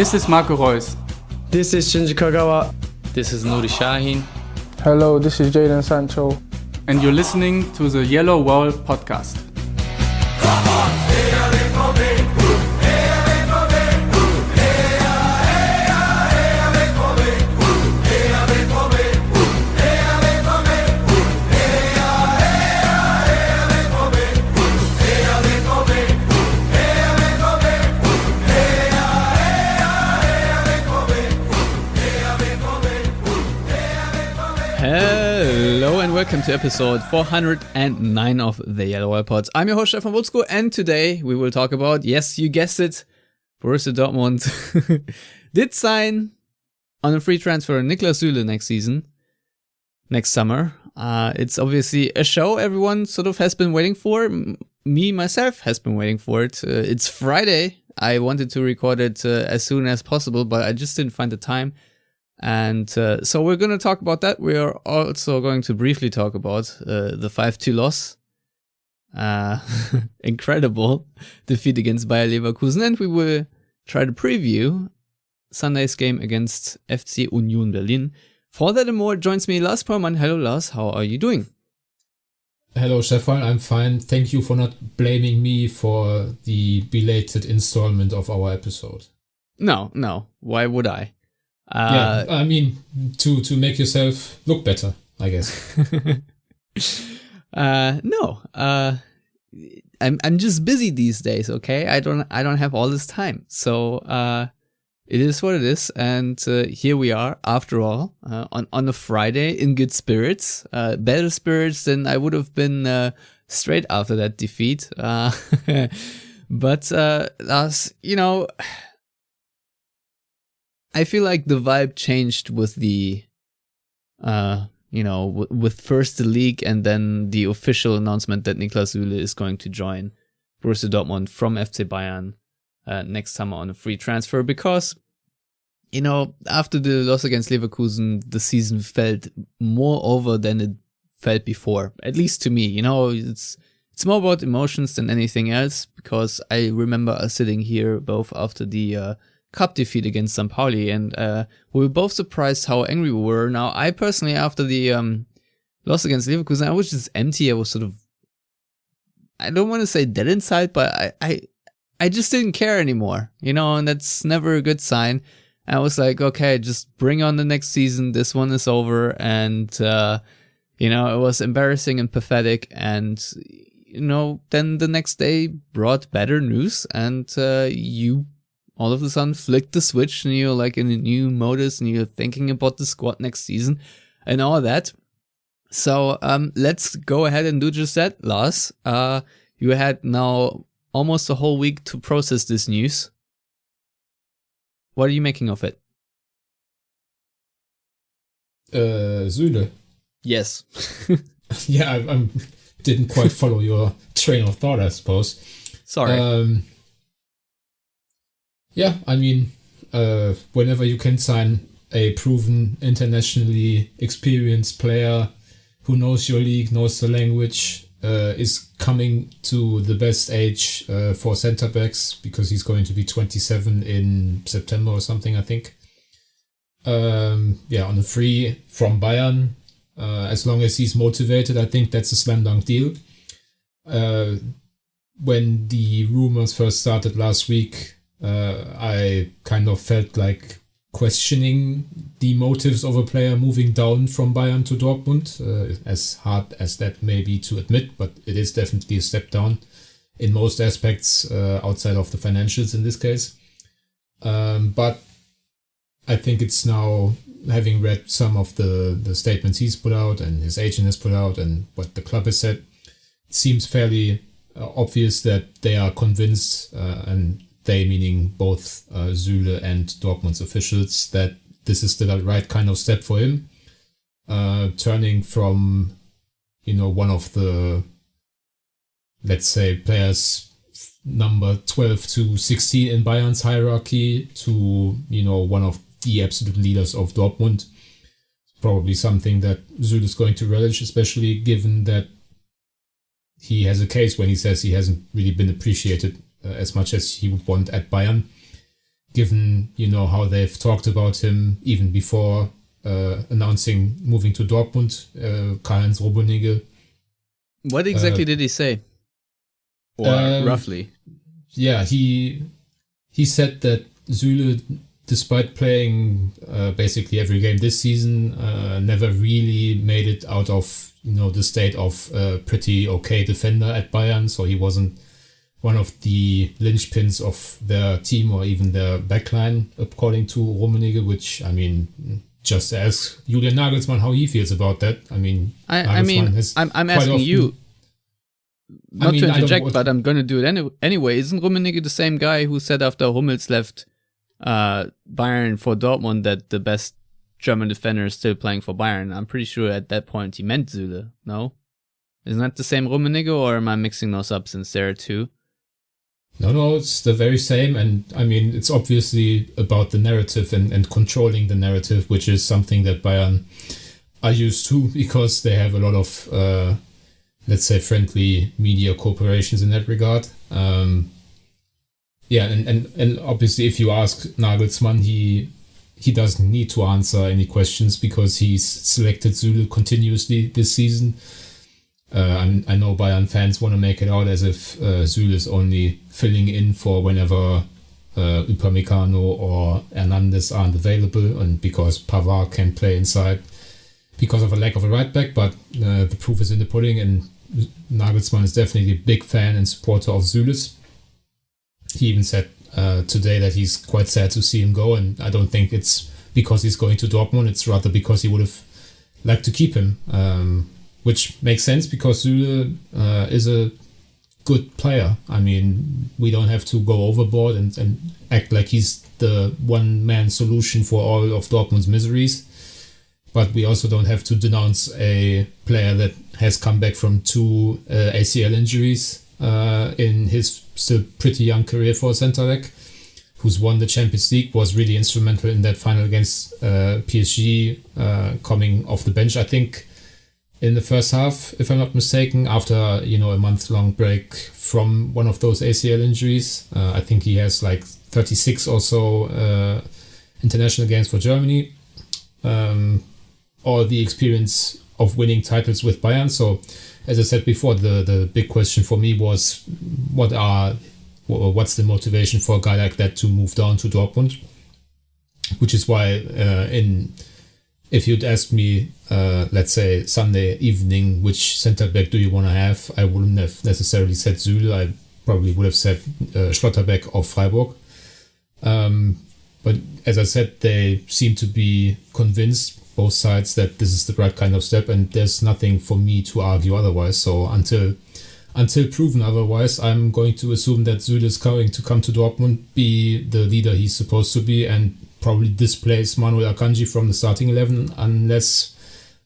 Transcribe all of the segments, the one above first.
This is Marco Reus. This is Shinji Kagawa. This is Nuri Shahin. Hello, this is Jadon Sancho. And you're listening to the Yellowwallpod podcast. Hello and welcome to episode 409 of the Yellowwallpod. I'm your host Stefan Wutzko, and today we will talk about, yes, you guessed it, Borussia Dortmund did sign on a free transfer Niklas Süle next summer. It's obviously a show everyone sort of has been waiting for. Me, myself, has been waiting for it. It's Friday. I wanted to record it as soon as possible, but I just didn't find the time. And so we're going to talk about that. We are also going to briefly talk about the 5-2 loss. Incredible defeat against Bayern Leverkusen. And we will try to preview Sunday's game against FC Union Berlin. For that and more joins me Lars Perlmann. Hello Lars, how are you doing? Hello Stefan, I'm fine. Thank you for not blaming me for the belated installment of our episode. No. Why would I? I mean, to make yourself look better, I guess. No. I'm just busy these days, okay? I don't have all this time. So it is what it is, and here we are after all on a Friday in good spirits, better spirits than I would have been straight after that defeat. But Lars, I feel like the vibe changed with the, with first the league and then the official announcement that Niklas Süle is going to join Borussia Dortmund from FC Bayern next summer on a free transfer. Because, after the loss against Leverkusen, the season felt more over than it felt before. At least to me, it's more about emotions than anything else. Because I remember us sitting here both after the cup defeat against St. Pauli, and we were both surprised how angry we were. Now, I personally, after the loss against Leverkusen, I was just empty. I was sort of, I don't want to say dead inside, but I just didn't care anymore, and that's never a good sign. I was like, okay, just bring on the next season. This one is over, and it was embarrassing and pathetic, and then the next day brought better news, and you all of a sudden flicked the switch and you're like in a new modus and you're thinking about the squad next season and all that. So let's go ahead and do just that, Lars. You had now almost a whole week to process this news. What are you making of it? Süle. Yes. Yeah, I didn't quite follow your train of thought, I suppose. Sorry. Yeah, I mean, whenever you can sign a proven, internationally experienced player who knows your league, knows the language, is coming to the best age for centre backs, because he's going to be 27 in September or something, I think. On a free from Bayern, as long as he's motivated, I think that's a slam dunk deal. When the rumors first started last week, I kind of felt like questioning the motives of a player moving down from Bayern to Dortmund, as hard as that may be to admit, but it is definitely a step down in most aspects, outside of the financials in this case. But I think it's now, having read some of the statements he's put out and his agent has put out and what the club has said, it seems fairly obvious that they are convinced, and they meaning both Süle and Dortmund's officials, that this is the right kind of step for him. Turning from, one of the, let's say, players number 12 to 16 in Bayern's hierarchy to, one of the absolute leaders of Dortmund. Probably something that Süle is going to relish, especially given that he has a case when he says he hasn't really been appreciated as much as he would want at Bayern. given, how they've talked about him even before announcing moving to Dortmund, Karl-Heinz Rummenigge. What exactly did he say? Or roughly? Yeah, he said that Süle, despite playing basically every game this season, never really made it out of the state of a pretty okay defender at Bayern. So he wasn't one of the linchpins of their team or even their backline, according to Rummenigge. Which just ask Julian Nagelsmann how he feels about that. I'm asking you. Not to interject, but I'm going to do it anyway. Isn't Rummenigge the same guy who said after Hummels left Bayern for Dortmund that the best German defender is still playing for Bayern? I'm pretty sure at that point he meant Süle, no? Isn't that the same Rummenigge, or am I mixing those up since there are two? No, it's the very same. And it's obviously about the narrative and controlling the narrative, which is something that Bayern are used to because they have a lot of let's say friendly media corporations in that regard. And obviously if you ask Nagelsmann, he doesn't need to answer any questions because he's selected Süle continuously this season. I know Bayern fans want to make it out as if Süle is only filling in for whenever Upamecano or Hernandez aren't available, and because Pavard can play inside because of a lack of a right back, but the proof is in the pudding, and Nagelsmann is definitely a big fan and supporter of Süle's. He even said today that he's quite sad to see him go, and I don't think it's because he's going to Dortmund, it's rather because he would have liked to keep him, which makes sense because Süle is a good player. We don't have to go overboard and act like he's the one-man solution for all of Dortmund's miseries. But we also don't have to denounce a player that has come back from 2 ACL injuries in his still pretty young career for a centre-back, who's won the Champions League, was really instrumental in that final against PSG, coming off the bench, I think, in the first half, if I'm not mistaken, after a month-long break from one of those ACL injuries. I think he has like 36 or so international games for Germany. Or the experience of winning titles with Bayern. So, as I said before, the big question for me was what's the motivation for a guy like that to move down to Dortmund? Which is why if you'd asked me, let's say Sunday evening, which centre back do you want to have, I wouldn't have necessarily said Süle. I probably would have said Schlotterbeck or Freiburg. But as I said, they seem to be convinced, both sides, that this is the right kind of step, and there's nothing for me to argue otherwise. So until proven otherwise, I'm going to assume that Süle is going to come to Dortmund, be the leader he's supposed to be, and probably displace Manuel Akanji from the starting 11 unless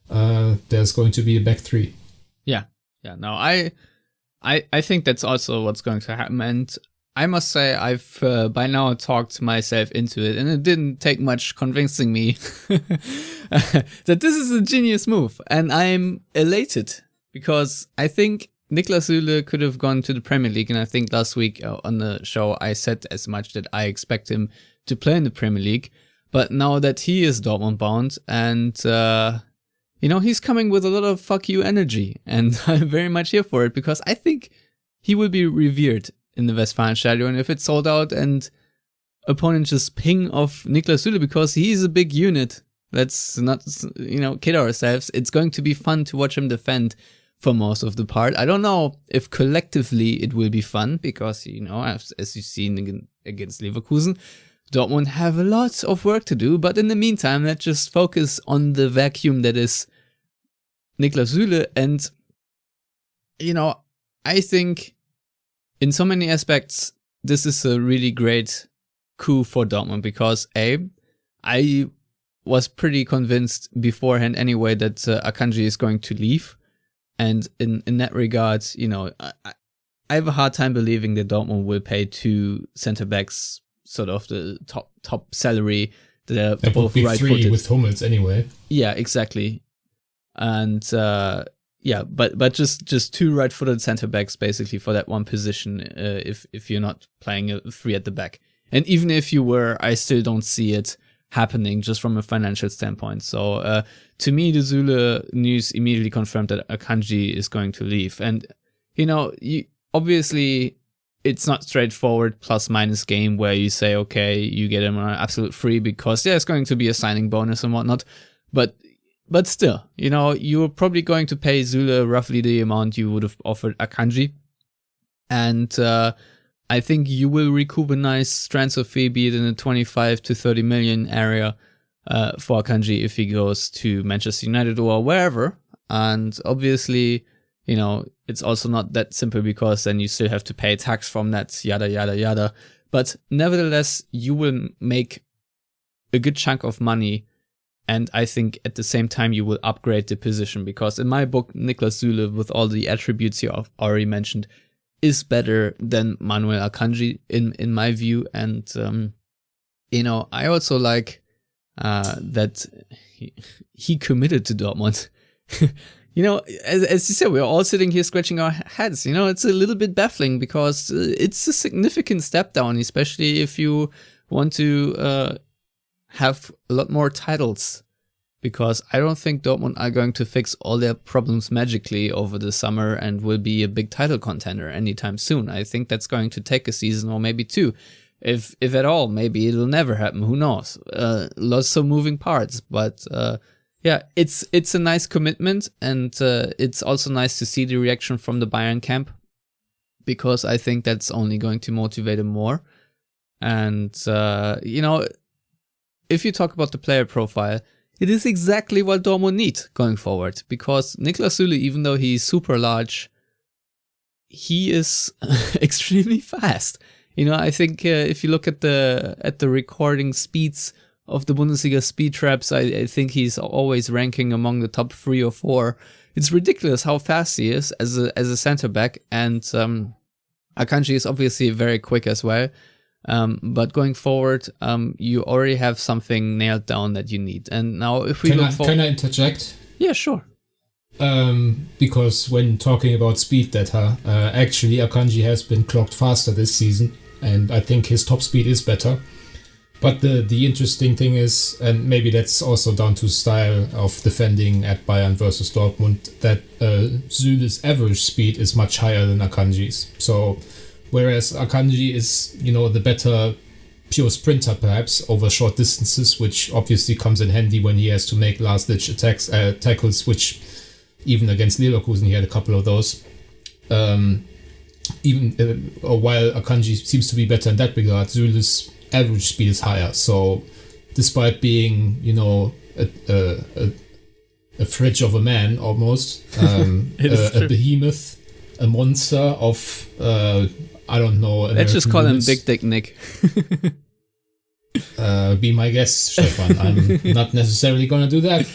there's going to be a back three. Yeah. No, I think that's also what's going to happen, and I must say I've by now talked myself into it, and it didn't take much convincing me that this is a genius move, and I'm elated because I think Niklas Süle could have gone to the Premier League, and I think last week on the show I said as much that I expect him to play in the Premier League, but now that he is Dortmund bound, and he's coming with a lot of fuck you energy, and I'm very much here for it because I think he will be revered in the Westfalenstadion if it's sold out and opponents just ping off Niklas Süle because he's a big unit. Let's not, kid ourselves. It's going to be fun to watch him defend for most of the part. I don't know if collectively it will be fun because, as you've seen against Leverkusen, Dortmund have a lot of work to do. But in the meantime, let's just focus on the vacuum that is Niklas Süle. And, I think in so many aspects, this is a really great coup for Dortmund because I was pretty convinced beforehand anyway that Akanji is going to leave, and in that regard, I have a hard time believing that Dortmund will pay 2 centre backs sort of the top salary. They're that both would be right-footed. 3 with Hummels anyway. Yeah, exactly, and. But just 2 right-footed centre backs basically for that one position. If you're not playing a 3 at the back, And even if you were, I still don't see it happening just from a financial standpoint. So to me, the Süle news immediately confirmed that Akanji is going to leave. And, obviously, it's not straightforward plus minus game where you say, okay, you get him on absolute free because there's going to be a signing bonus and whatnot. But still, you're probably going to pay Süle roughly the amount you would have offered Akanji. And I think you will recoup a nice transfer fee, be it in the 25 to 30 million area for Akanji if he goes to Manchester United or wherever. And obviously, it's also not that simple because then you still have to pay tax from that, yada, yada, yada. But nevertheless, you will make a good chunk of money. And I think at the same time, you will upgrade the position because in my book, Niklas Süle, with all the attributes you already mentioned, is better than Manuel Akanji in my view. And, I also like that he committed to Dortmund. As you said, we're all sitting here scratching our heads. It's a little bit baffling because it's a significant step down, especially if you want to have a lot more titles. Because I don't think Dortmund are going to fix all their problems magically over the summer and will be a big title contender anytime soon. I think that's going to take a season or maybe two. If at all, maybe it'll never happen. Who knows? Lots of moving parts, but it's a nice commitment, and it's also nice to see the reaction from the Bayern camp because I think that's only going to motivate him more. And if you talk about the player profile, it is exactly what Dortmund need going forward because Niklas Süle, even though he's super large, he is extremely fast. I think if you look at the recording speeds of the Bundesliga speed traps, I think he's always ranking among the top 3 or 4. It's ridiculous how fast he is as a center back, and Akanji is obviously very quick as well. But going forward, you already have something nailed down that you need. And now if we Can I interject? Yeah, sure. Because when talking about speed data, actually Akanji has been clocked faster this season, and I think his top speed is better. But the interesting thing is, and maybe that's also down to style of defending at Bayern versus Dortmund, that Süle's average speed is much higher than Akanji's. So whereas Akanji is, the better pure sprinter perhaps over short distances, which obviously comes in handy when he has to make last-ditch tackles, which even against Leverkusen he had a couple of those. While Akanji seems to be better in that regard, Süle's average speed is higher. So despite being, a fridge of a man almost, a behemoth, a monster of I don't know. Let's just call him Big Dick Nick. Be my guest, Stefan. I'm not necessarily going to do that.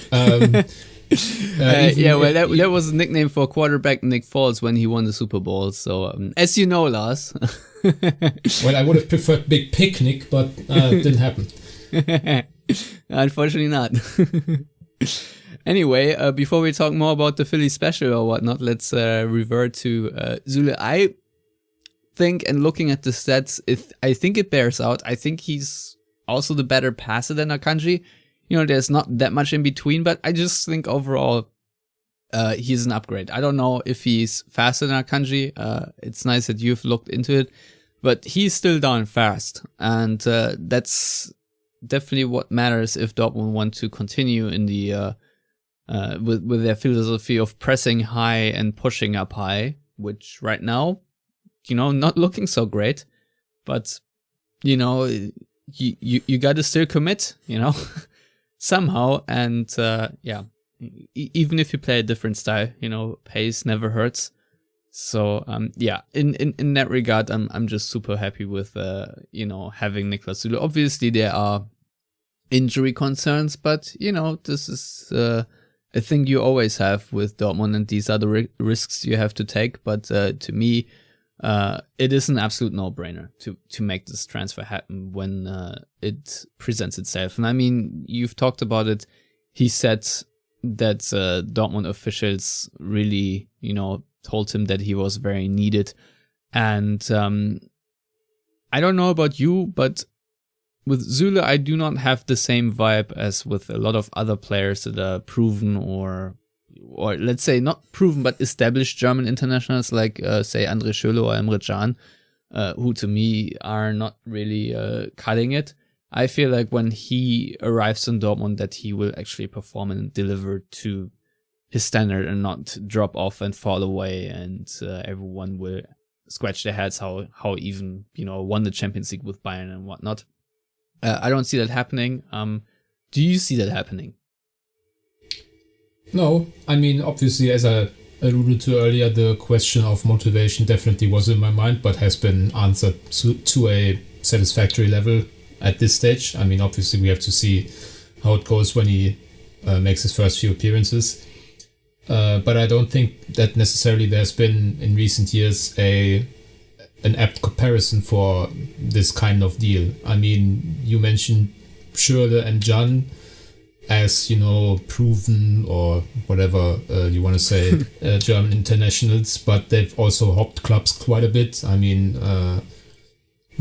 That was a nickname for quarterback Nick Foles when he won the Super Bowl. So, as you know, Lars. Well, I would have preferred Big Picnic, but it didn't happen. Unfortunately not. Anyway, before we talk more about the Philly special or whatnot, let's revert to Süle. I think, and looking at the stats, I think it bears out. I think he's also the better passer than Akanji. There's not that much in between, but I just think overall he's an upgrade. I don't know if he's faster than Akanji. It's nice that you've looked into it, but he's still down fast, and that's definitely what matters if Dortmund want to continue in the with their philosophy of pressing high and pushing up high, which right now, not looking so great, but you got to still commit, somehow, and even if you play a different style, pace never hurts. So in that regard, I'm just super happy with having Niklas Süle. Obviously there are injury concerns, but this is a thing you always have with Dortmund, and these are the risks you have to take. But to me, it is an absolute no-brainer to make this transfer happen when it presents itself. And I mean, you've talked about it. He said that Dortmund officials really, told him that he was very needed. And I don't know about you, but with Süle, I do not have the same vibe as with a lot of other players that are proven or let's say not proven but established German internationals like say André Schürrle or Emre Can, who to me are not really cutting it. I feel like when he arrives in Dortmund that he will actually perform and deliver to his standard and not drop off and fall away, and everyone will scratch their heads how even won the Champions League with Bayern and whatnot. I don't see that happening. Do you see that happening? No, I mean, obviously, as I alluded to earlier, the question of motivation definitely was in my mind, but has been answered to a satisfactory level at this stage. I mean, obviously, we have to see how it goes when he makes his first few appearances. But I don't think that necessarily there's been in recent years an apt comparison for this kind of deal. I mean, you mentioned Schürrle and Can as, proven or whatever you want to say, German internationals, but they've also hopped clubs quite a bit. I mean,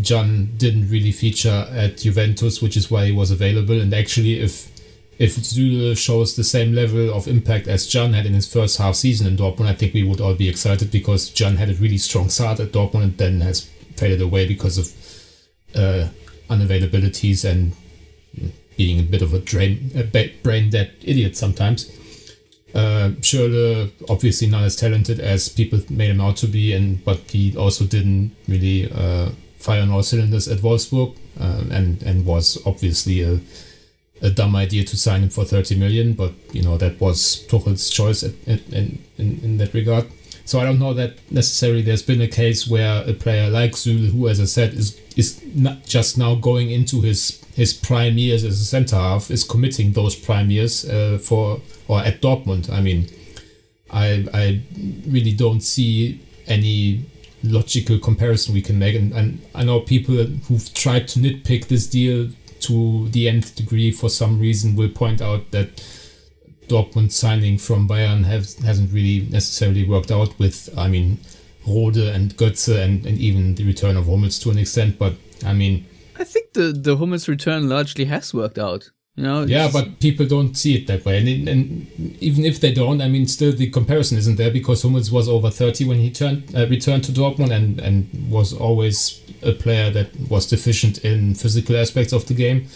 Can didn't really feature at Juventus, which is why he was available. And actually, if Süle shows the same level of impact as Can had in his first half season in Dortmund, I think we would all be excited, because Can had a really strong start at Dortmund and then has faded away because of unavailabilities and being a bit of a brain-dead idiot sometimes. Schürrle, obviously not as talented as people made him out to be, but he also didn't really fire on all cylinders at Wolfsburg, and was obviously a dumb idea to sign him for 30 million, but that was Tuchel's choice in that regard. So I don't know that necessarily there's been a case where a player like Süle, who, as I said, is not just now going into his prime years as a centre half, is committing those prime years at Dortmund. I mean, I really don't see any logical comparison we can make, and I know people who've tried to nitpick this deal to the nth degree for some reason will point out that Dortmund signing from Bayern hasn't really necessarily worked out with, I mean, Rode and Götze and even the return of Hummels to an extent. But I mean, I think the Hummels return largely has worked out. Yeah, but people don't see it that way, and even if they don't, I mean, still the comparison isn't there, because Hummels was over 30 when he returned to Dortmund and was always a player that was deficient in physical aspects of the game.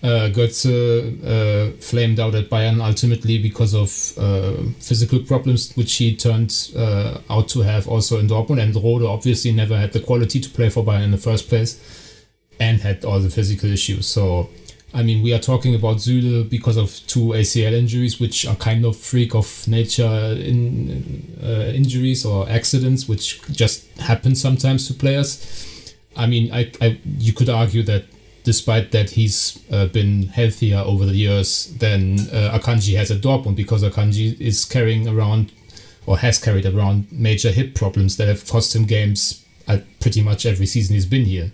Götze flamed out at Bayern ultimately because of physical problems, which he turned out to have also in Dortmund. And Rode obviously never had the quality to play for Bayern in the first place and had all the physical issues. So, I mean, we are talking about Süle because of 2 ACL injuries, which are kind of freak of nature injuries or accidents, which just happen sometimes to players. I mean, you could argue that despite that he's been healthier over the years than Akanji has at Dortmund, because Akanji is carrying around or has carried around major hip problems that have cost him games at pretty much every season he's been here.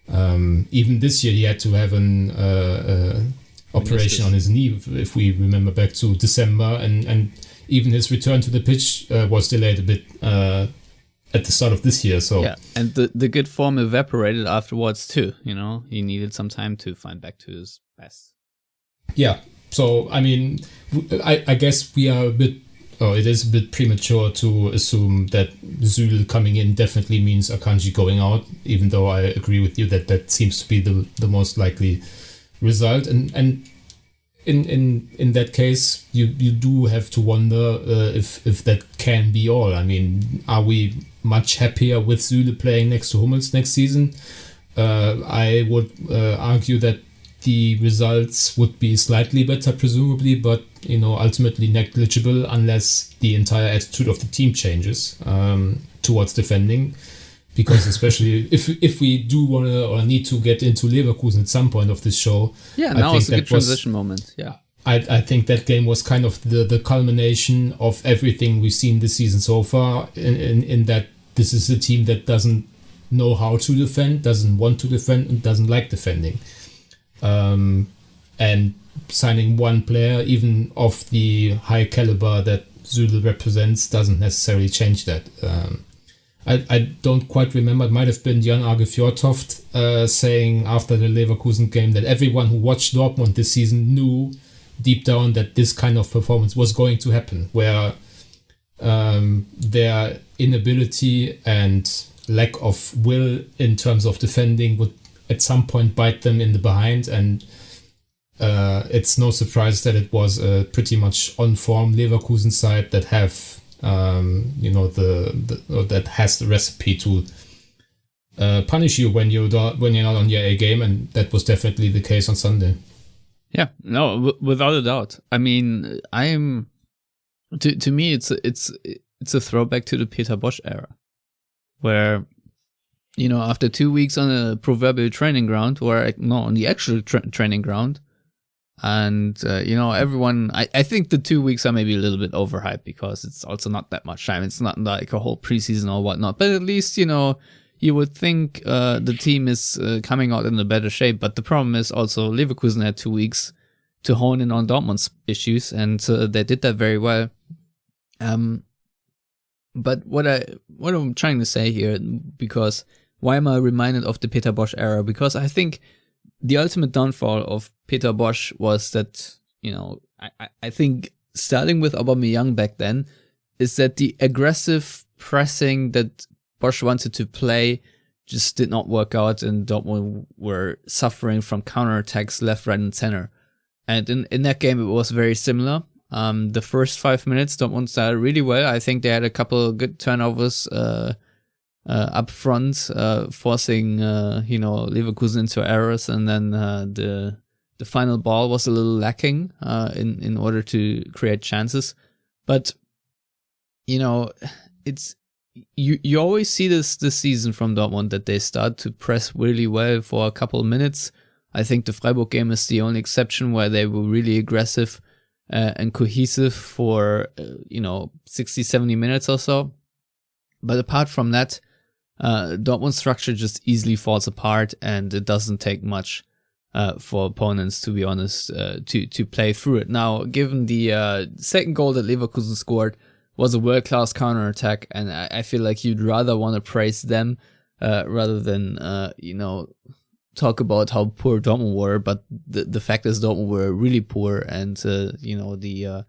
Even this year he had to have an operation on his knee, if we remember back to December, and even his return to the pitch was delayed a bit at the start of this year. So yeah, and the good form evaporated afterwards too. He needed some time to find back to his best. Yeah, so I mean, I guess we are it is a bit premature to assume that Süle coming in definitely means Akanji going out, even though I agree with you that seems to be the most likely result. And in that case, you do have to wonder if that can be all. I mean, are we much happier with Süle playing next to Hummels next season? I would argue that the results would be slightly better, presumably, but ultimately negligible unless the entire attitude of the team changes towards defending. Because especially if we do want to or need to get into Leverkusen at some point of this show, now it's a good transition moment. Yeah, I think that game was kind of the culmination of everything we've seen this season so far. In that this is a team that doesn't know how to defend, doesn't want to defend, and doesn't like defending. And signing one player, even of the high caliber that Süle represents, doesn't necessarily change that. I don't quite remember. It might have been Jan Arge Fjørtoft saying after the Leverkusen game that everyone who watched Dortmund this season knew deep down that this kind of performance was going to happen, where their inability and lack of will in terms of defending would at some point bite them in the behind. And it's no surprise that it was a pretty much on-form Leverkusen side that have that has the recipe to punish you when you're not on your A game, and that was definitely the case on Sunday. Yeah, no, without a doubt. I mean, to me, it's a throwback to the Peter Bosz era, where, after 2 weeks on a proverbial training ground, on the actual training ground, and everyone, I think the 2 weeks are maybe a little bit overhyped because it's also not that much time. It's not like a whole preseason or whatnot, but at least you would think the team is coming out in a better shape. But the problem is also Leverkusen had 2 weeks to hone in on Dortmund's issues, and they did that very well. But what I'm trying to say here, because why am I reminded of the Peter Bosz era? Because I think the ultimate downfall of Peter Bosz was that, I think starting with Aubameyang back then, is that the aggressive pressing that Bosz wanted to play just did not work out, and Dortmund were suffering from counterattacks left, right, and center. And in that game, it was very similar. The first 5 minutes, Dortmund started really well. I think they had a couple of good turnovers up front, forcing Leverkusen into errors, and then the final ball was a little lacking in order to create chances. But it's you always see this season from Dortmund that they start to press really well for a couple of minutes. I think the Freiburg game is the only exception where they were really aggressive and cohesive for 60-70 minutes or so. But apart from that, Dortmund's structure just easily falls apart, and it doesn't take much for opponents, to be honest, to play through it. Now, given the second goal that Leverkusen scored was a world-class counterattack, and I feel like you'd rather want to praise them rather than talk about how poor Dortmund were. But the fact is Dortmund were really poor, and the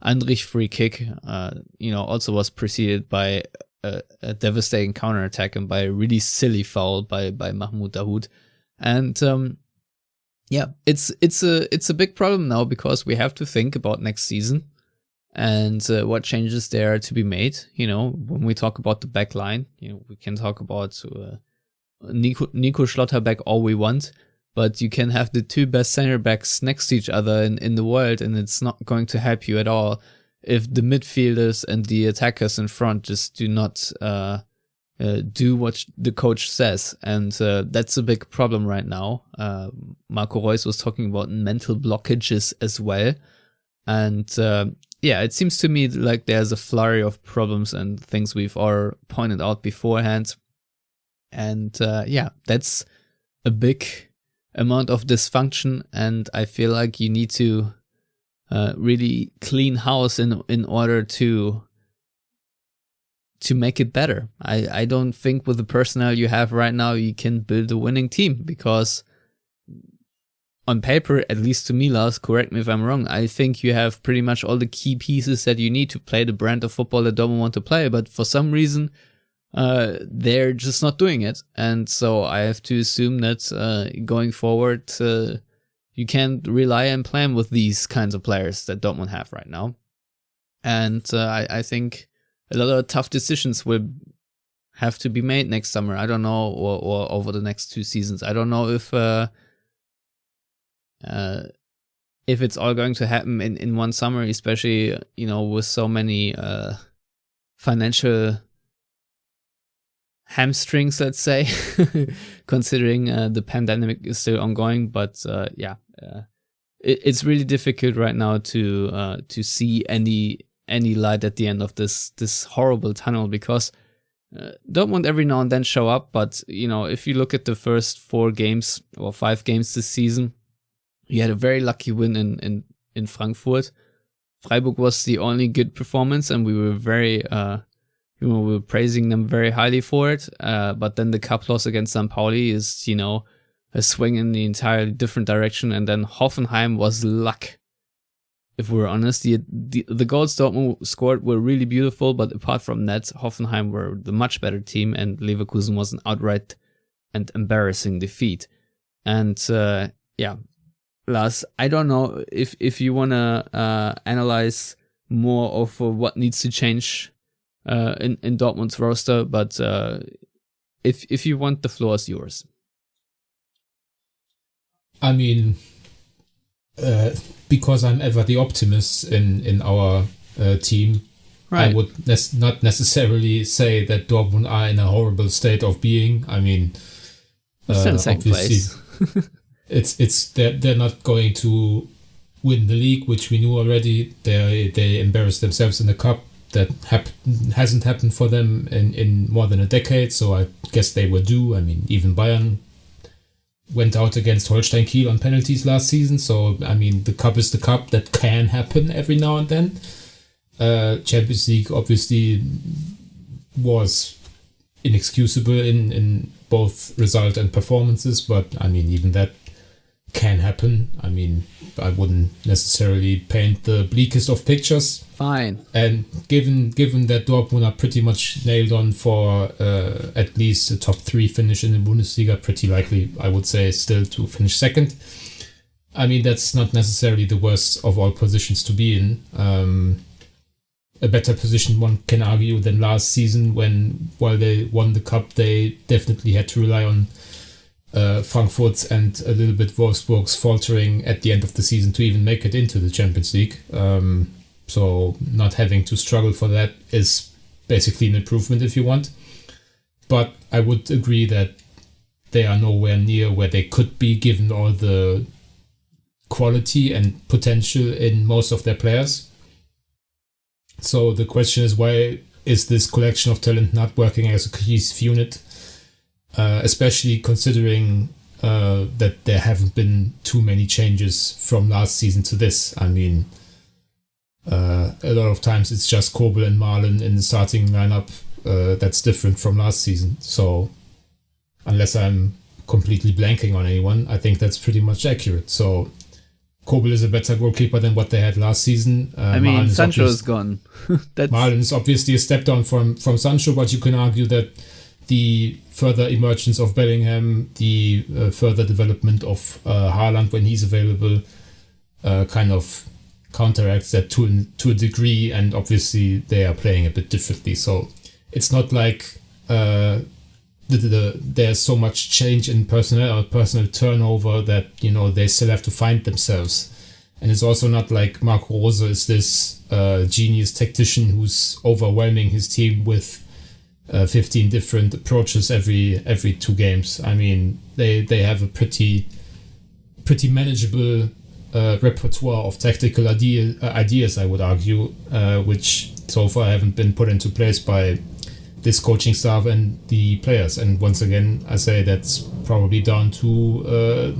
Andrich free kick also was preceded by a devastating counterattack and by a really silly foul by Mahmoud Dahoud. And it's a big problem now, because we have to think about next season and what changes there are to be made. When we talk about the back line, we can talk about Nico Schlotterbeck all we want, but you can have the two best center backs next to each other in the world, and it's not going to help you at all if the midfielders and the attackers in front just do not do what the coach says. And that's a big problem right now. Marco Reus was talking about mental blockages as well. And it seems to me like there's a flurry of problems and things we've all pointed out beforehand. And that's a big amount of dysfunction, and I feel like you need to really clean house in order to make it better. I don't think with the personnel you have right now you can build a winning team, because on paper, at least to me, Lars, correct me if I'm wrong, I think you have pretty much all the key pieces that you need to play the brand of football that Dortmund want to play, but for some reason they're just not doing it. And so I have to assume that going forward you can't rely and plan with these kinds of players that Dortmund have right now. And I think a lot of tough decisions will have to be made next summer. I don't know, or over the next 2 seasons. I don't know if it's all going to happen in one summer, especially with so many financial hamstrings, let's say, considering the pandemic is still ongoing. But it's really difficult right now to see any light at the end of this horrible tunnel, because Dortmund every now and then show up. But if you look at the first 4 games or 5 games this season, you had a very lucky win in Frankfurt. Freiburg was the only good performance, and we were very we're praising them very highly for it. But then the cup loss against St. Pauli is, a swing in the entirely different direction. And then Hoffenheim was luck. If we're honest, the goals Dortmund scored were really beautiful, but apart from that, Hoffenheim were the much better team, and Leverkusen was an outright and embarrassing defeat. And Lars, I don't know if you want to analyze more of what needs to change in Dortmund's roster, but if you want, the floor is yours. I mean, because I'm ever the optimist in our team, right. I would not necessarily say that Dortmund are in a horrible state of being. I mean, still in second place. They're not going to win the league, which we knew already. They embarrassed themselves in the cup. That hasn't happened for them in more than a decade, so I guess they were due. I mean, even Bayern went out against Holstein Kiel on penalties last season, so I mean, the cup is the cup. That can happen every now and then. Champions League obviously was inexcusable in both result and performances, but I mean, even that can happen. I mean, I wouldn't necessarily paint the bleakest of pictures. Fine. And given that Dortmund are pretty much nailed on for at least a top 3 finish in the Bundesliga, pretty likely, I would say, still to finish second. I mean, that's not necessarily the worst of all positions to be in. A better position, one can argue, than last season when, while they won the cup, they definitely had to rely on Frankfurt's and a little bit Wolfsburg's faltering at the end of the season to even make it into the Champions League. So not having to struggle for that is basically an improvement if you want. But I would agree that they are nowhere near where they could be given all the quality and potential in most of their players. So the question is, why is this collection of talent not working as a cohesive unit? Especially considering that there haven't been too many changes from last season to this. I mean, a lot of times it's just Kobel and Marlon in the starting lineup. That's different from last season. So unless I'm completely blanking on anyone, I think that's pretty much accurate. So Kobel is a better goalkeeper than what they had last season. I mean, Sancho is gone. Marlon is obviously a step down from Sancho, but you can argue that the further emergence of Bellingham, the further development of Haaland when he's available, kind of counteracts that to a degree, and obviously they are playing a bit differently. So it's not like there's so much change in personnel or personal turnover that they still have to find themselves. And it's also not like Marco Rose is this genius tactician who's overwhelming his team with 15 different approaches every 2 games. I mean, they have a pretty manageable repertoire of tactical ideas, I would argue, which so far haven't been put into place by this coaching staff and the players. And once again, I say that's probably down to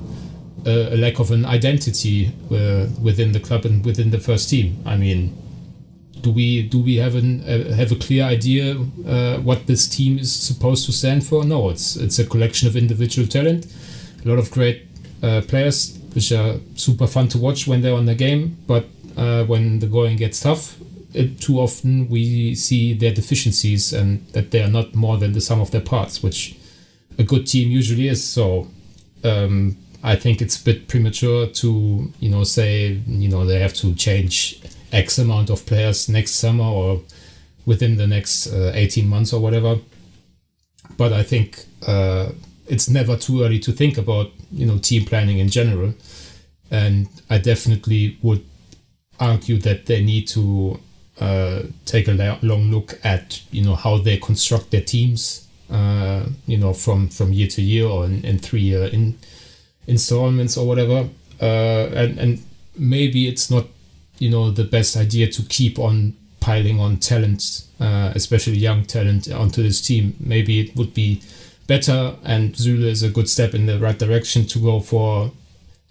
a lack of an identity within the club and within the first team. I mean, do we have a clear idea what this team is supposed to stand for? No, it's a collection of individual talent, a lot of great players, which are super fun to watch when they're on the game. But when the going gets tough, too often we see their deficiencies and that they are not more than the sum of their parts, which a good team usually is. So I think it's a bit premature to say they have to change X amount of players next summer or within the next 18 months or whatever. But I think it's never too early to think about team planning in general, and I definitely would argue that they need to take a long look at how they construct their teams from year to year or in 3-year installments or whatever, and maybe it's not the best idea to keep on piling on talent, especially young talent, onto this team. Maybe it would be better, and Süle is a good step in the right direction, to go for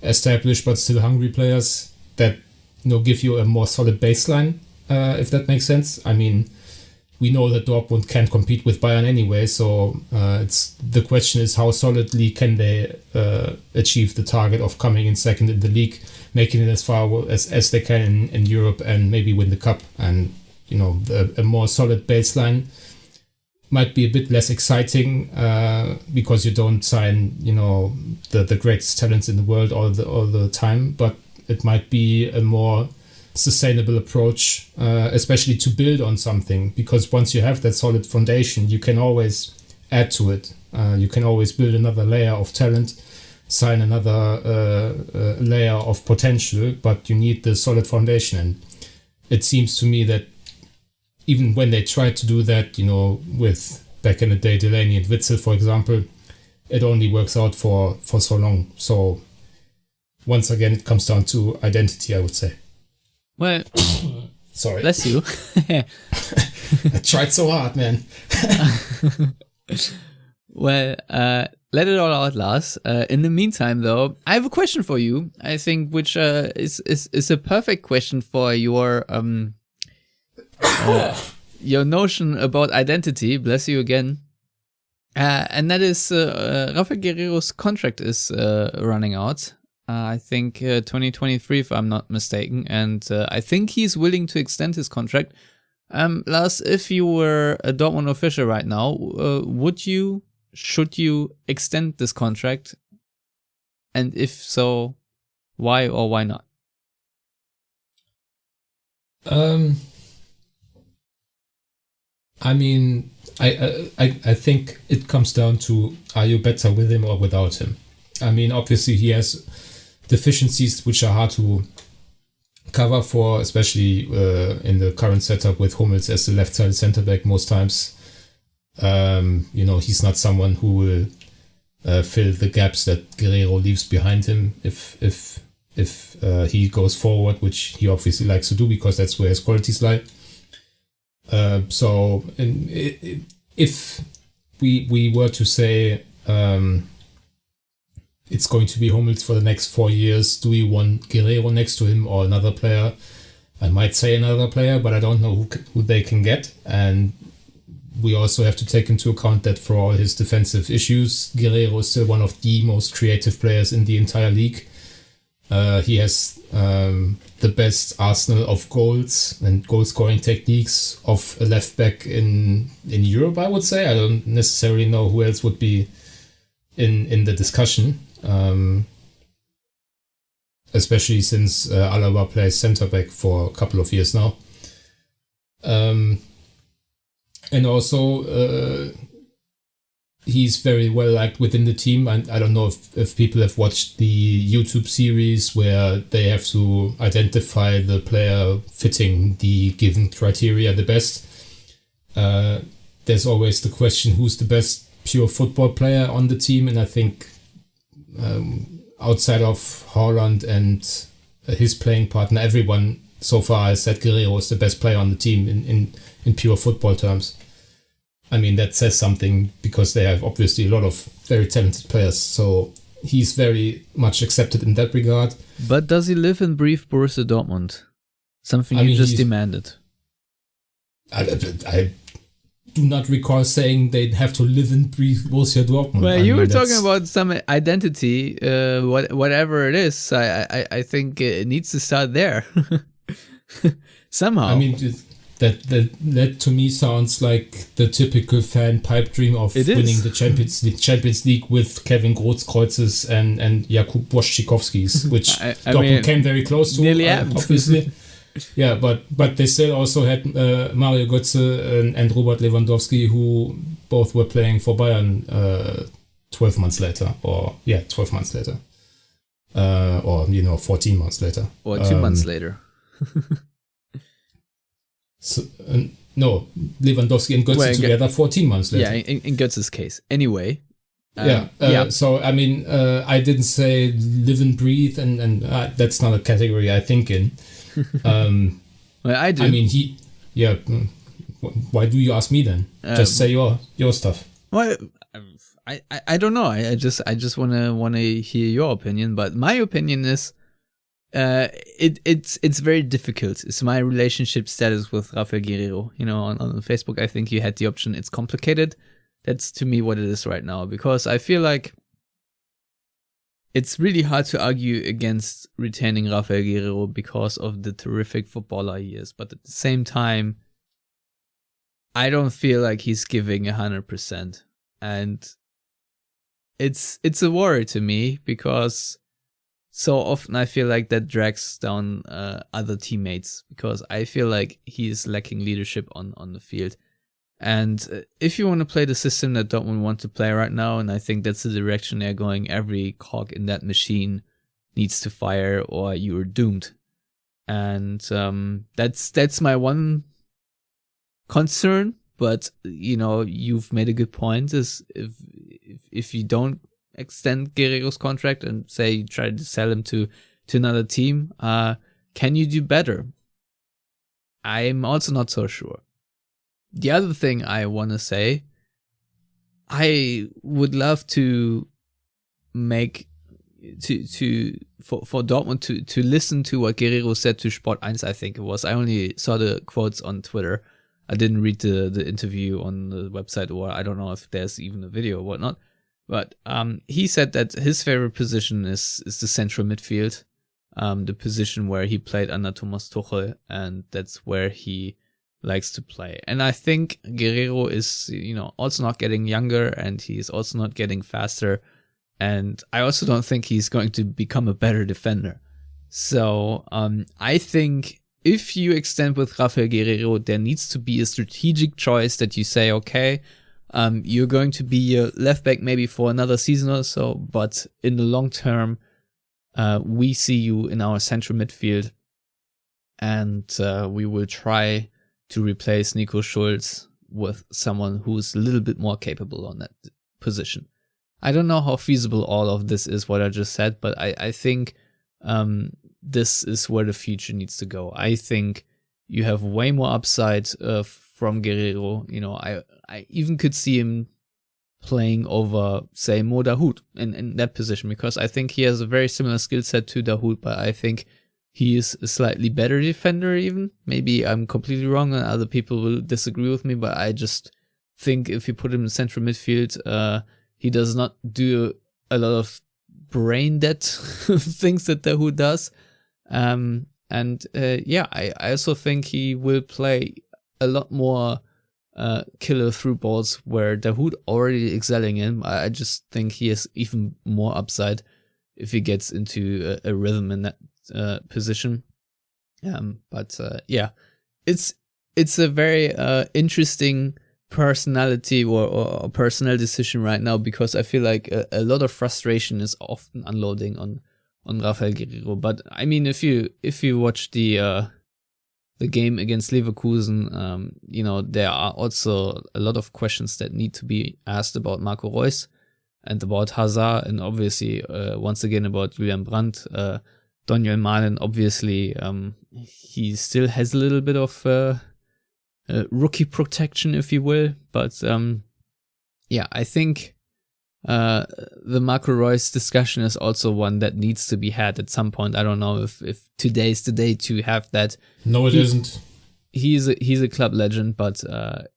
established but still hungry players that give you a more solid baseline, if that makes sense. I mean, we know that Dortmund can't compete with Bayern anyway. So the question is, how solidly can they achieve the target of coming in second in the league, making it as far as they can in Europe, and maybe win the cup. And a more solid baseline might be a bit less exciting because you don't sign the greatest talents in the world all the time, but it might be a more sustainable approach, especially to build on something, because once you have that solid foundation, you can always add to it. You can always build another layer of talent, sign another layer of potential, but you need the solid foundation. And it seems to me that even when they tried to do that, with back in the day Delaney and Witzel, for example, it only works out for so long. So once again, it comes down to identity, I would say. Well, sorry. Bless you. I tried so hard, man. Well, let it all out, Lars. In the meantime, though, I have a question for you. I think, which is a perfect question for your notion about identity. Bless you again. And that is Rafael Guerreiro's contract is running out. I think 2023, if I'm not mistaken, and I think he's willing to extend his contract. Lars, if you were a Dortmund official right now, should you extend this contract? And if so, why or why not? I mean, I think it comes down to, are you better with him or without him? I mean, obviously he has deficiencies which are hard to cover for, especially in the current setup with Hummels as the left-sided centre-back most times. He's not someone who will fill the gaps that Guerreiro leaves behind him if he goes forward, which he obviously likes to do because that's where his qualities lie. So if we were to say it's going to be Hummels for the next 4 years, do we want Guerreiro next to him or another player? I might say another player, but I don't know who they can get. And we also have to take into account that for all his defensive issues, Guerreiro is still one of the most creative players in the entire league. He has the best arsenal of goals and goal-scoring techniques of a left-back in Europe, I would say. I don't necessarily know who else would be in the discussion, especially since Alaba plays centre-back for a couple of years now. And also, he's very well liked within the team. And I don't know if people have watched the YouTube series where they have to identify the player fitting the given criteria the best. There's always the question, who's the best pure football player on the team? And I think outside of Haaland and his playing partner, everyone so far has said Guerreiro is the best player on the team in pure football terms. I mean, that says something because they have obviously a lot of very talented players. So he's very much accepted in that regard. But does he live and breathe Borussia Dortmund? Something you just demanded. I do not recall saying they'd have to live and breathe Borussia Dortmund. Well, you were talking about some identity, whatever it is. I think it needs to start there. Somehow. I mean, that to me sounds like the typical fan pipe dream of winning the Champions League with Kevin Großkreuzes and Jakub Błaszczykowskis, which Dortmund came very close to, obviously. Yeah, but they still also had Mario Götze and Robert Lewandowski, who both were playing for Bayern 12 months later. Or 14 months later. Or 2 months later. So, no, Lewandowski and Götze together 14 months later. Yeah, in Götze's case. Anyway. So, I mean, I didn't say live and breathe, and that's not a category I think in. Well, I do. I mean, why do you ask me then? Just say your stuff. Well, I don't know. I just wanna hear your opinion. But my opinion is, it's very difficult. It's my relationship status with Rafael Guerreiro. On Facebook, I think you had the option. It's complicated. That's to me what it is right now, because I feel like it's really hard to argue against retaining Rafael Guerreiro because of the terrific footballer he is. But at the same time, I don't feel like he's giving 100%. And it's a worry to me, because so often I feel like that drags down other teammates, because I feel like he is lacking leadership on the field. And if you want to play the system that Dortmund want to play right now, and I think that's the direction they're going, every cog in that machine needs to fire or you're doomed. And that's my one concern. But you've made a good point. Is if you don't extend Guerreiro's contract and say you try to sell him to another team, can you do better? I'm also not so sure. The other thing I want to say, I would love to make for Dortmund to listen to what Guerreiro said to Sport 1, I think it was. I only saw the quotes on Twitter. I didn't read the interview on the website, or I don't know if there's even a video or whatnot. But he said that his favorite position is the central midfield, the position where he played under Thomas Tuchel, and that's where he likes to play. And I think Guerreiro is, also not getting younger, and he is also not getting faster. And I also don't think he's going to become a better defender. So I think if you extend with Rafael Guerreiro, there needs to be a strategic choice that you say, okay, you're going to be a left back maybe for another season or so, but in the long term, we see you in our central midfield, and we will try to replace Nico Schulz with someone who's a little bit more capable on that position. I don't know how feasible all of this is, what I just said, but I think this is where the future needs to go. I think you have way more upside from Guerreiro. I even could see him playing over, say, Mo Dahoud in that position, because I think he has a very similar skill set to Dahoud, but I think he is a slightly better defender even. Maybe I'm completely wrong and other people will disagree with me, but I just think if you put him in central midfield, he does not do a lot of brain dead things that Dahoud does. I also think he will play a lot more killer through balls where Dahoud already excelling in. I just think he has even more upside if he gets into a rhythm in that position. It's a very interesting personality or personnel decision right now, because I feel like a lot of frustration is often unloading on Rafael Guerreiro. But I mean, if you watch the game against Leverkusen, there are also a lot of questions that need to be asked about Marco Reus and about Hazard, and obviously once again about Julian Brandt. Daniel Mahlen, obviously, he still has a little bit of rookie protection, if you will. But I think the Marco Reus discussion is also one that needs to be had at some point. I don't know if today's the day to have that. No, it isn't. He's a club legend, but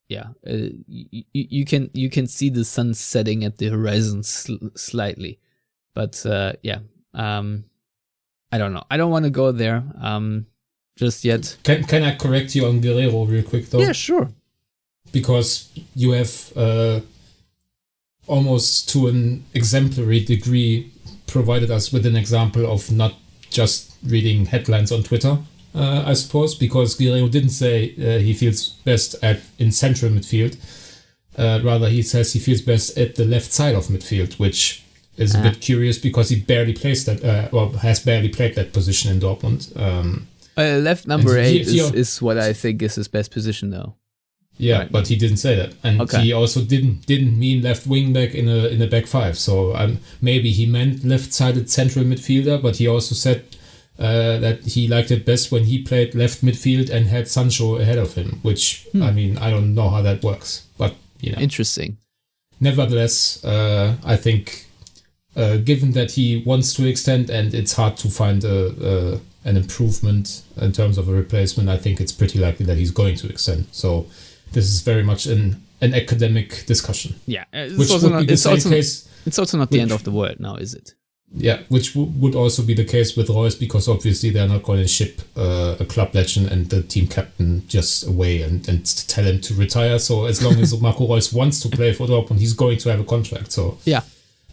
you can see the sun setting at the horizon slightly. But I don't know. I don't want to go there just yet. Can I correct you on Guerreiro real quick though? Yeah, sure. Because you have almost to an exemplary degree provided us with an example of not just reading headlines on Twitter, I suppose, because Guerreiro didn't say he feels best in central midfield. Rather, he says he feels best at the left side of midfield, which is a bit curious because he barely plays that, has barely played that position in Dortmund. Left number 8 is what I think is his best position, though. Yeah, right. But he didn't say that, and he also didn't mean left wing back in a back five. So maybe he meant left-sided central midfielder, but he also said that he liked it best when he played left midfield and had Sancho ahead of him. Which I mean, I don't know how that works, but interesting. Nevertheless, I think given that he wants to extend and it's hard to find an improvement in terms of a replacement, I think it's pretty likely that he's going to extend. So this is very much an academic discussion. Yeah, it's also not the end of the world now, is it? Yeah, which would also be the case with Reus, because obviously they're not going to ship a club legend and the team captain just away and tell him to retire. So as long as Marco Reus wants to play for Dortmund, he's going to have a contract. So yeah,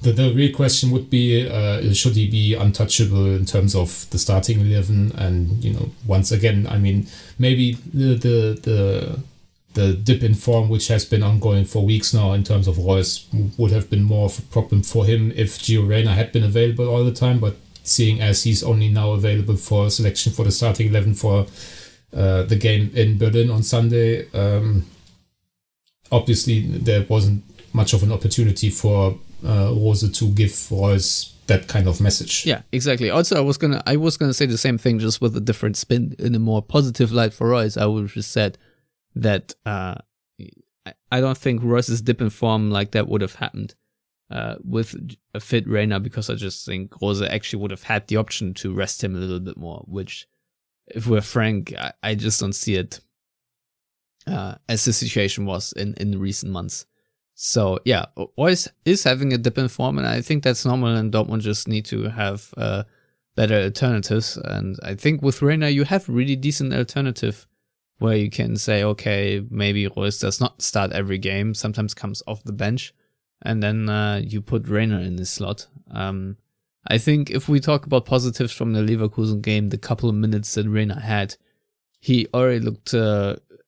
the real question would be, should he be untouchable in terms of the starting 11? And, once again, I mean, maybe the dip in form, which has been ongoing for weeks now in terms of Reus, would have been more of a problem for him if Gio Reyna had been available all the time. But seeing as he's only now available for selection for the starting 11 for the game in Berlin on Sunday, obviously there wasn't much of an opportunity for Rose to give Reus that kind of message. Yeah, exactly. Also, I was gonna say the same thing, just with a different spin in a more positive light for Reus. I would have just said that I don't think Reus's dip in form like that would have happened with a fit Reyna, because I just think Rose actually would have had the option to rest him a little bit more, which, if we're frank, I just don't see it as the situation was in recent months. So yeah, Reus is having a dip in form, and I think that's normal, and Dortmund just need to have better alternatives. And I think with Reyna you have a really decent alternative where you can say, okay, maybe Reus does not start every game, sometimes comes off the bench, and then you put Reyna in this slot. I think if we talk about positives from the Leverkusen game, the couple of minutes that Reyna had, he already looked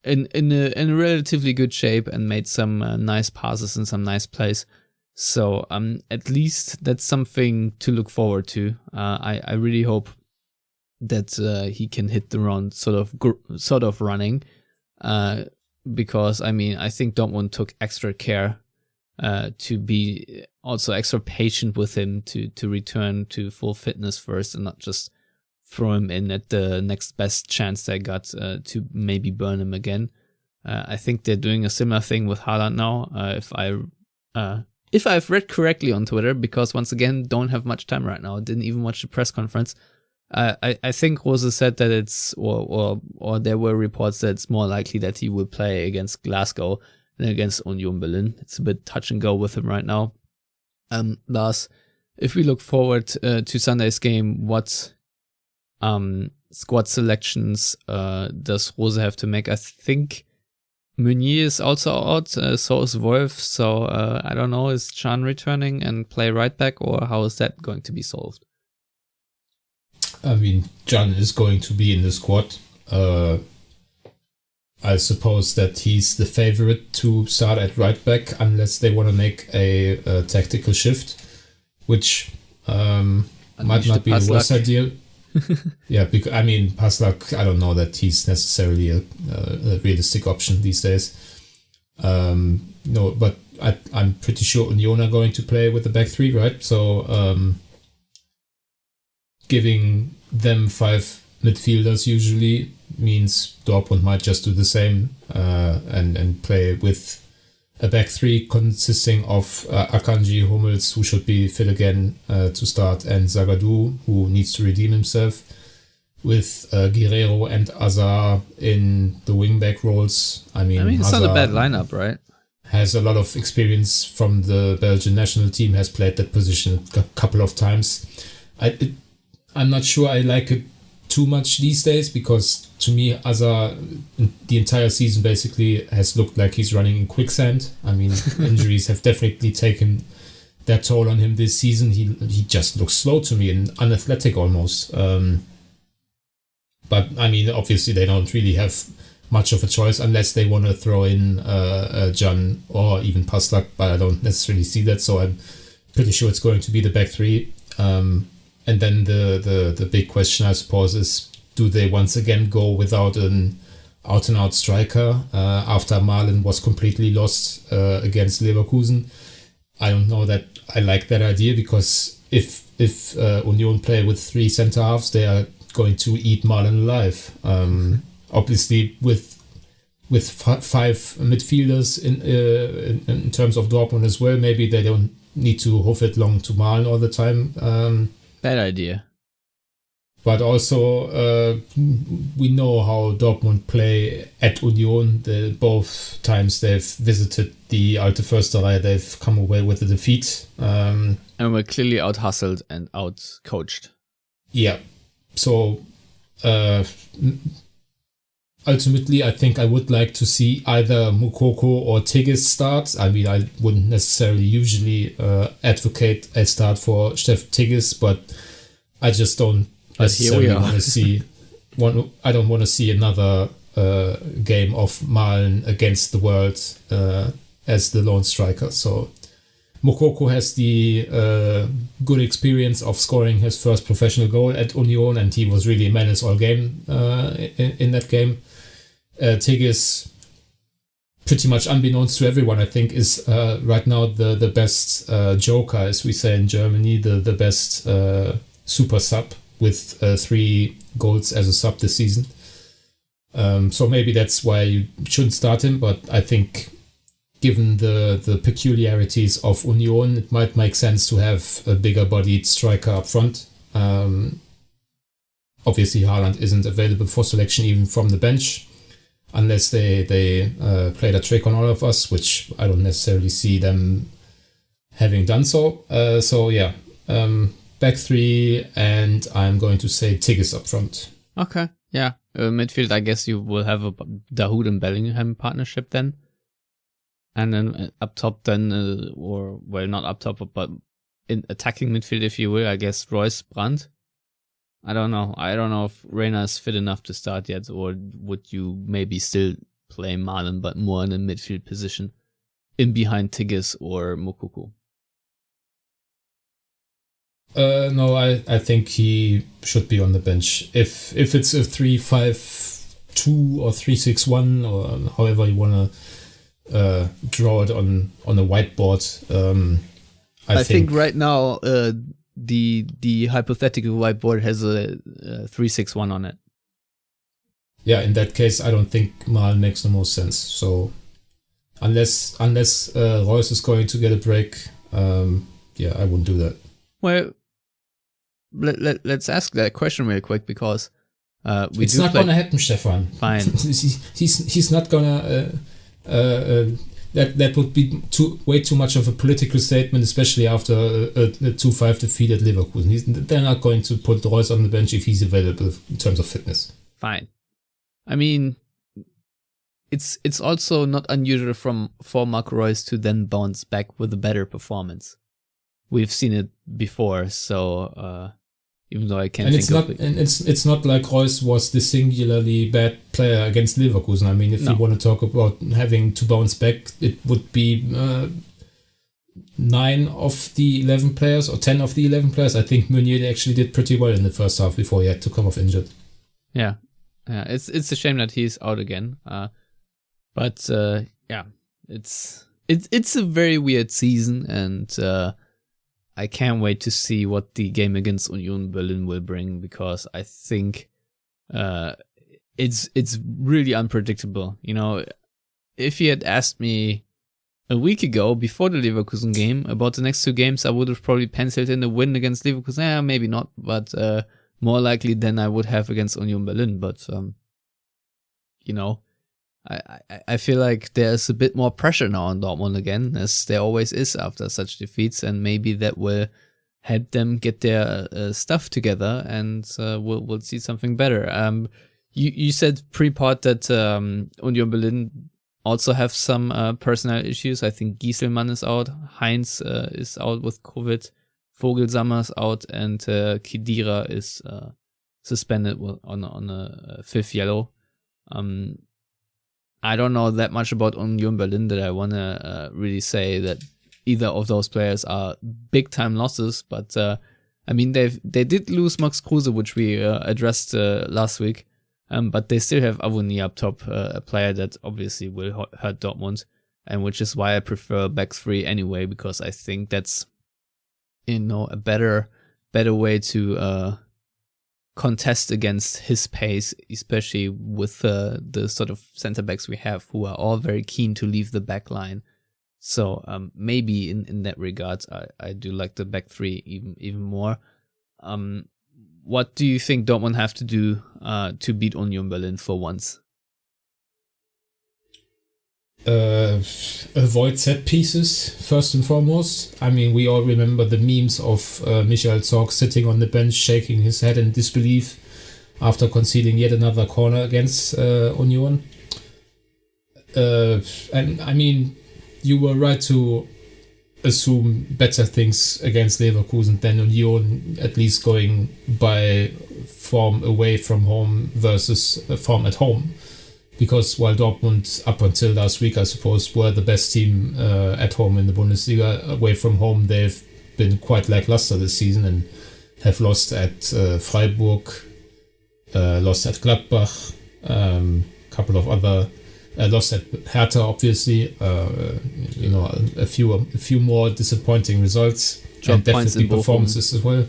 in relatively good shape and made some nice passes and some nice plays. So at least that's something to look forward to. I really hope that he can hit the round sort of running, because I mean, I think Dortmund took extra care to be also extra patient with him to return to full fitness first, and not just throw him in at the next best chance they got to maybe burn him again. I think they're doing a similar thing with Haaland now, if I've read correctly on Twitter, because once again, don't have much time right now. Didn't even watch the press conference. I think Rose said that it's, or there were reports that it's more likely that he will play against Glasgow than against Union Berlin. It's a bit touch and go with him right now. Lars, if we look forward to Sunday's game, what squad selections does Rose have to make? I think Meunier is also out, so is Wolf. So I don't know, is Can returning and play right back, or how is that going to be solved? I mean, Can is going to be in the squad. I suppose that he's the favorite to start at right back, unless they want to make a tactical shift, which might not be the worst idea. Yeah, because I mean, Paslak, I don't know that he's necessarily a realistic option these days. No, but I'm pretty sure Union are going to play with the back three, right? So giving them 5 midfielders usually means Dortmund might just do the same and play with a back three consisting of Akanji, Hummels, who should be fit again to start, and Zagadou, who needs to redeem himself, with Guerrero and Azar in the wing-back roles. I mean it's Hazard not a bad lineup, right? Has a lot of experience from the Belgian national team, has played that position a couple of times. I'm not sure I like it too much these days, because to me Azar the entire season basically has looked like he's running in quicksand. I mean, injuries have definitely taken their toll on him this season. He just looks slow to me and unathletic almost. But I mean, obviously they don't really have much of a choice unless they want to throw in Can or even Paslak, but I don't necessarily see that, so I'm pretty sure it's going to be the back three. And then the big question, I suppose, is, do they once again go without an out-and-out striker after Malen was completely lost against Leverkusen? I don't know that I like that idea, because if Union play with 3 centre-halves, they are going to eat Malen alive. Obviously, with 5 midfielders in terms of Dortmund as well, maybe they don't need to hoof it long to Malen all the time. Bad idea. But also, we know how Dortmund play at Union. Both times they've visited the Alte Försterei, they've come away with a defeat. And we're clearly out-hustled and out-coached. Yeah. So, ultimately, I think I would like to see either Moukoko or Tigges start. I mean, I wouldn't necessarily usually advocate a start for Steffen Tigges, but I just don't necessarily want to see I don't want to see another game of Malen against the world as the lone striker. So Moukoko has the good experience of scoring his first professional goal at Union, and he was really a menace all game in that game. Tigges, pretty much unbeknownst to everyone, I think, is right now the best joker, as we say in Germany, the best super sub with 3 goals as a sub this season. So maybe that's why you shouldn't start him, but I think given the peculiarities of Union, it might make sense to have a bigger bodied striker up front. Obviously, Haaland isn't available for selection even from the bench, unless they played a trick on all of us, which I don't necessarily see them having done so. Back 3, and I'm going to say Tigges up front. Okay, yeah. Midfield, I guess you will have a Dahoud and Bellingham partnership then. And then up top then, not up top, but in attacking midfield, if you will, I guess Royce, Brandt. I don't know. I don't know if Reina is fit enough to start yet, or would you maybe still play Malen, but more in a midfield position, in behind Tigges or Moukoko? No, I think he should be on the bench. If it's a 3-5-2 or 3-6-1 or however you want to draw it on a whiteboard, I think right now the hypothetical whiteboard has a 3-6-1 on it. Yeah, in that case, I don't think Malen makes the most sense. So unless Royce is going to get a break, I wouldn't do that. Well, let's ask that question real quick, because it's not gonna happen, Stefan. Fine. he's not gonna. That would be way too much of a political statement, especially after a 2-5 defeat at Leverkusen. They're not going to put Royce on the bench if he's available in terms of fitness. Fine. I mean, it's also not unusual for Marco Reus to then bounce back with a better performance. We've seen it before, so even though I can't and think it's not, of it. and it's not like Reus was the singularly bad player against Leverkusen. I mean, if you want to talk about having to bounce back, it would be 9 of the 11 players or 10 of the 11 players. I think Meunier actually did pretty well in the first half before he had to come off injured. Yeah, it's a shame that he's out again. But it's a very weird season, and I can't wait to see what the game against Union Berlin will bring, because I think it's really unpredictable. You know, if you had asked me a week ago before the Leverkusen game about the next 2 games, I would have probably penciled in a win against Leverkusen. Maybe not, but more likely than I would have against Union Berlin. But I feel like there's a bit more pressure now on Dortmund again, as there always is after such defeats, and maybe that will help them get their stuff together, and we'll see something better. You said pre-pod that Union Berlin also have some personnel issues. I think Gieselmann is out, Heinz is out with COVID, Vogelsammer's out, and Khedira is suspended on a 5th yellow. I don't know that much about Union Berlin that I want to really say that either of those players are big-time losses, but I mean, they did lose Max Kruse, which we addressed last week, but they still have Avoni up top, a player that obviously will hurt Dortmund, and which is why I prefer back 3 anyway, because I think that's, a better way to contest against his pace, especially with the sort of center backs we have, who are all very keen to leave the back line. So maybe in that regard, I do like the back three even more. What do you think Dortmund have to do to beat Union Berlin for once? Avoid set pieces first and foremost. I mean, we all remember the memes of Michael Zorc sitting on the bench shaking his head in disbelief after conceding yet another corner against Union. And I mean, you were right to assume better things against Leverkusen than Union, at least going by form away from home versus form at home. Because while Dortmund, up until last week, I suppose, were the best team at home in the Bundesliga, away from home, they've been quite lackluster this season and have lost at Freiburg, lost at Gladbach, couple of other, lost at Hertha, obviously. A few more disappointing results and definitely performances as well.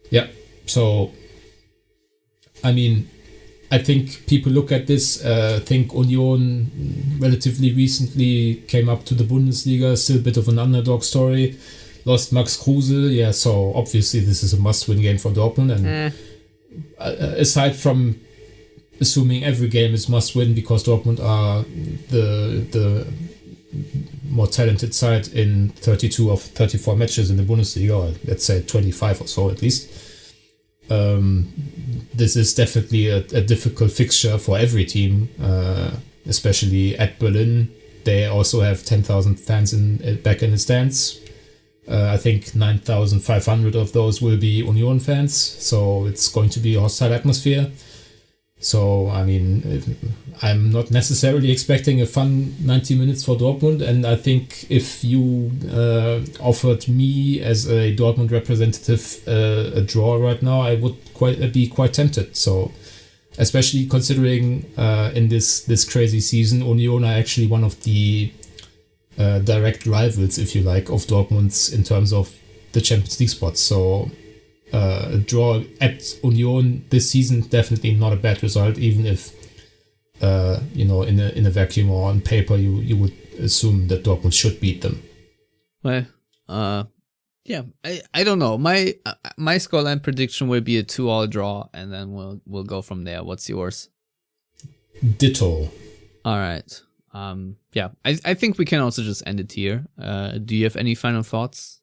Yeah, so I mean, I think people look at this, think Union relatively recently came up to the Bundesliga, still a bit of an underdog story. Lost Max Kruse, yeah, so obviously this is a must-win game for Dortmund. And aside from assuming every game is must-win because Dortmund are the more talented side in 32 of 34 matches in the Bundesliga, or let's say 25 or so at least. This is definitely a difficult fixture for every team, especially at Berlin. They also have 10,000 fans back in the stands. I think 9,500 of those will be Union fans, so it's going to be a hostile atmosphere. So, I mean, I'm not necessarily expecting a fun 90 minutes for Dortmund, and I think if you offered me as a Dortmund representative a draw right now, I would be quite tempted. So, especially considering in this crazy season, Union are actually one of the direct rivals, if you like, of Dortmund's in terms of the Champions League spots. So, a draw at Union this season, definitely not a bad result, even if in a vacuum or on paper you would assume that Dortmund should beat them. Well, yeah, I don't know. My scoreline prediction will be a 2-2 draw, and then we'll go from there. What's yours? Ditto. All right. Yeah, I think we can also just end it here. Do you have any final thoughts?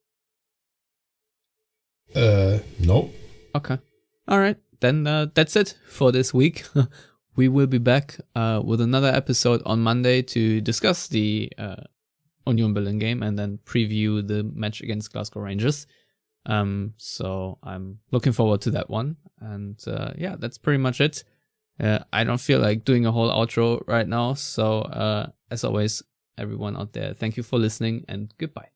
No. Okay. All right. Then that's it for this week. We will be back with another episode on Monday to discuss the Union Berlin game and then preview the match against Glasgow Rangers. So I'm looking forward to that one. And yeah, that's pretty much it. I don't feel like doing a whole outro right now. So as always, everyone out there, thank you for listening and goodbye.